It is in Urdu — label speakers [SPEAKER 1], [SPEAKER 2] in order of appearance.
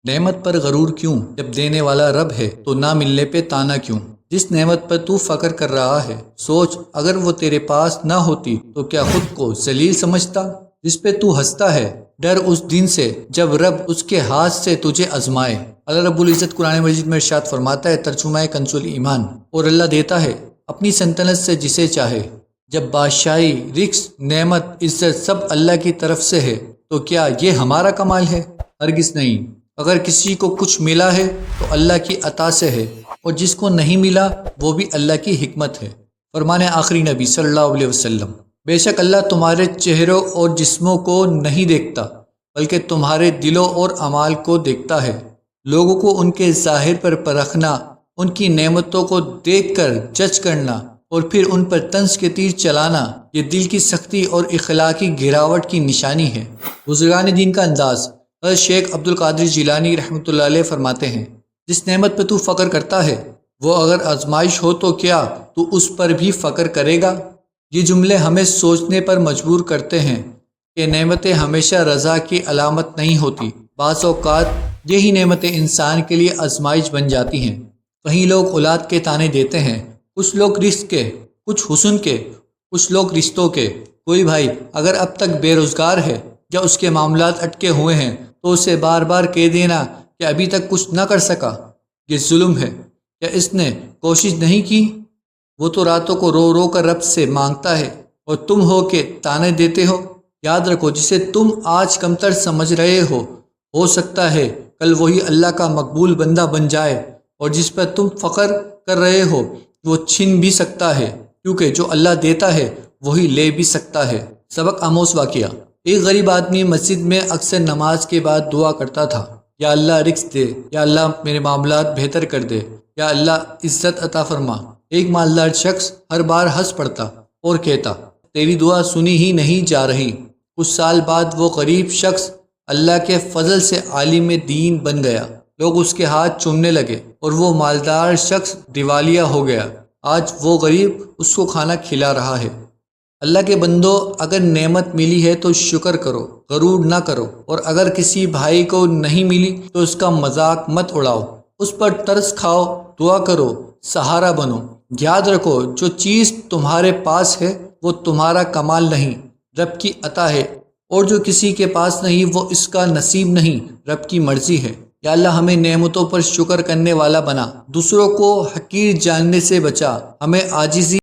[SPEAKER 1] نعمت پر غرور کیوں؟ جب دینے والا رب ہے تو نہ ملنے پہ تانا کیوں؟ جس نعمت پر تو فخر کر رہا ہے سوچ اگر وہ تیرے پاس نہ ہوتی تو کیا خود کو ذلیل سمجھتا؟ جس پہ تو ہنستا ہے ڈر اس دن سے جب رب اس کے ہاتھ سے تجھے آزمائے۔ اللہ رب العزت قرآن مجید میں ارشاد فرماتا ہے، ترجمہ کنز الایمان، اور اللہ دیتا ہے اپنی سلطنت سے جسے چاہے۔ جب بادشاہی، رزق، نعمت، عزت سب اللہ کی طرف سے ہے تو کیا یہ ہمارا کمال ہے؟ ہرگز نہیں۔ اگر کسی کو کچھ ملا ہے تو اللہ کی عطا سے ہے، اور جس کو نہیں ملا وہ بھی اللہ کی حکمت ہے۔ فرمان آخری نبی صلی اللہ علیہ وسلم، بے شک اللہ تمہارے چہروں اور جسموں کو نہیں دیکھتا بلکہ تمہارے دلوں اور اعمال کو دیکھتا ہے۔ لوگوں کو ان کے ظاہر پر پرکھنا، ان کی نعمتوں کو دیکھ کر جج کرنا اور پھر ان پر طنز کے تیر چلانا، یہ دل کی سختی اور اخلاقی گراوٹ کی نشانی ہے۔ بزرگان دین کا انداز۔ حضرت شیخ عبد القادر جیلانی رحمۃ اللہ علیہ فرماتے ہیں، جس نعمت پہ تو فخر کرتا ہے وہ اگر آزمائش ہو تو کیا تو اس پر بھی فخر کرے گا؟ یہ جملے ہمیں سوچنے پر مجبور کرتے ہیں کہ نعمتیں ہمیشہ رضا کی علامت نہیں ہوتی۔ بعض اوقات یہی نعمتیں انسان کے لیے آزمائش بن جاتی ہیں۔ کہیں لوگ اولاد کے تانے دیتے ہیں، کچھ لوگ رزق کے، کچھ حسن کے، کچھ لوگ رشتوں کے۔ کوئی بھائی اگر اب تک بے روزگار ہے یا اس کے معاملات اٹکے ہوئے ہیں تو اسے بار بار کہہ دینا کہ ابھی تک کچھ نہ کر سکا، یہ ظلم ہے۔ یا اس نے کوشش نہیں کی؟ وہ تو راتوں کو رو رو کر رب سے مانگتا ہے اور تم ہو کہ تانے دیتے ہو۔ یاد رکھو جسے تم آج کمتر سمجھ رہے ہو سکتا ہے کل وہی اللہ کا مقبول بندہ بن جائے، اور جس پر تم فخر کر رہے ہو وہ چھن بھی سکتا ہے، کیونکہ جو اللہ دیتا ہے وہی لے بھی سکتا ہے۔ سبق آموز واقعہ۔ ایک غریب آدمی مسجد میں اکثر نماز کے بعد دعا کرتا تھا، یا اللہ رزق دے، یا اللہ میرے معاملات بہتر کر دے، یا اللہ عزت عطا فرما۔ ایک مالدار شخص ہر بار ہنس پڑتا اور کہتا، تیری دعا سنی ہی نہیں جا رہی۔ کچھ سال بعد وہ غریب شخص اللہ کے فضل سے عالم دین بن گیا، لوگ اس کے ہاتھ چومنے لگے اور وہ مالدار شخص دیوالیہ ہو گیا۔ آج وہ غریب اس کو کھانا کھلا رہا ہے۔ اللہ کے بندو، اگر نعمت ملی ہے تو شکر کرو، غرور نہ کرو، اور اگر کسی بھائی کو نہیں ملی تو اس کا مذاق مت اڑاؤ، اس پر ترس کھاؤ، دعا کرو، سہارا بنو۔ یاد رکھو جو چیز تمہارے پاس ہے وہ تمہارا کمال نہیں، رب کی عطا ہے، اور جو کسی کے پاس نہیں وہ اس کا نصیب نہیں، رب کی مرضی ہے۔ یا اللہ ہمیں نعمتوں پر شکر کرنے والا بنا، دوسروں کو حقیر جاننے سے بچا، ہمیں عاجزی